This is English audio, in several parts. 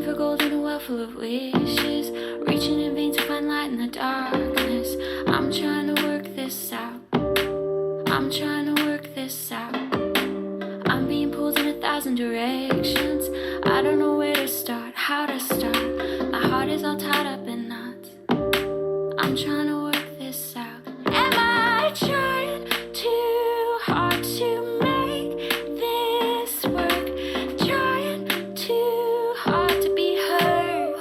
for gold in a well full of wishes, reaching in vain to find light in the darkness. I'm trying to work this out. I'm trying to work this out. I'm being pulled in 1,000 directions. I don't know where to start, how to start. My heart is all tied up in knots. I'm trying to work this out. Am I trying too hard to make this work? Trying too hard to be heard?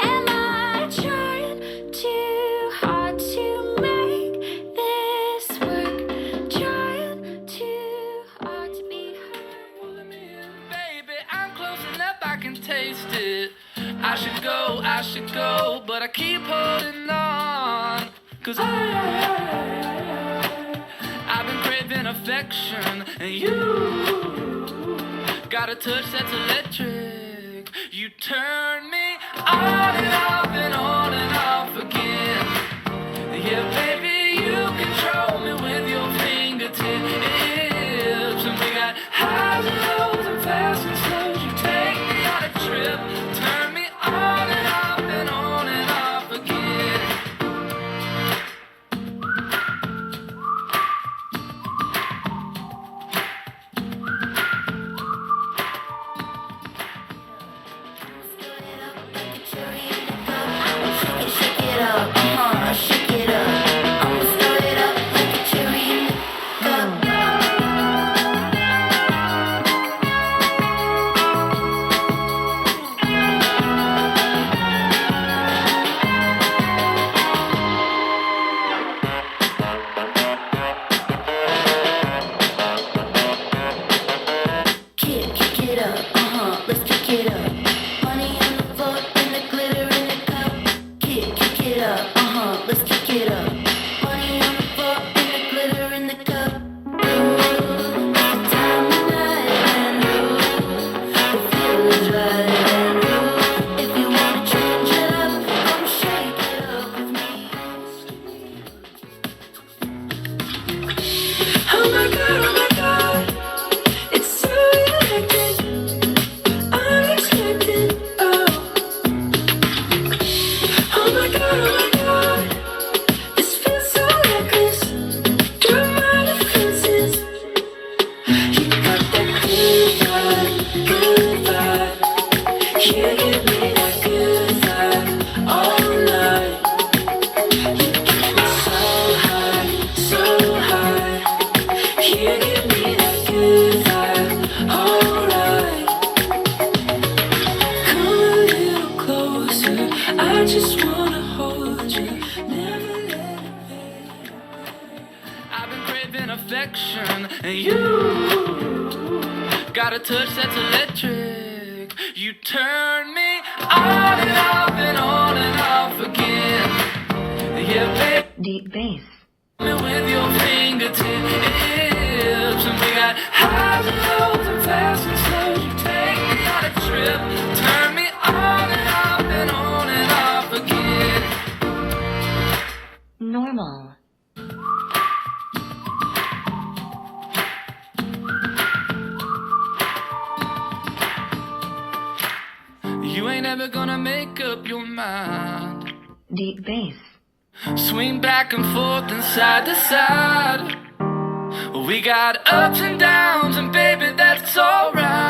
Am I trying too hard to make this work? Trying too hard to be heard? Baby, I'm close enough, I can taste it. I should go, but I keep holding on. Cause I've been craving affection, and you got a touch that's electric. You turn me on and off and on and off again. Yeah, baby, you control me with your fingertips. And we got highs and lows and fast and slows. You take me on a trip, turn me on and off and on and off again. Shake it up, shake it up. I'ma stir it up like a cherry in the cup. Kick it up, let's kick it up. Money on the floor and the glitter in the cup. Kick it up, let's kick it up. Money on the floor and the glitter in the cup. Ooh, it's the time of night, and ooh, the feeling's right, and ooh, if you wanna change it up, come shake it up with me. Oh my God, it's so electric, unexpected, oh. Oh my God, this feels so reckless. Through my defenses, you got that good vibe. You give me that good vibe all night. You keep me so high, so high. You give me that good vibe, alright. Come a little closer, I just wanna hold you, never let it fade. I've been craving affection, and you got a touch that's electric. You turn me on and off and on and off again. Yeah, baby, Deep bass. me with your fingertips. And we got highs and lows and fast and slows. You take me on a trip, turn me on and off and on and off again. Normal. You ain't ever gonna make up your mind. Deep bass. Swing back and forth and side to side. We got ups and downs, and baby, that's alright.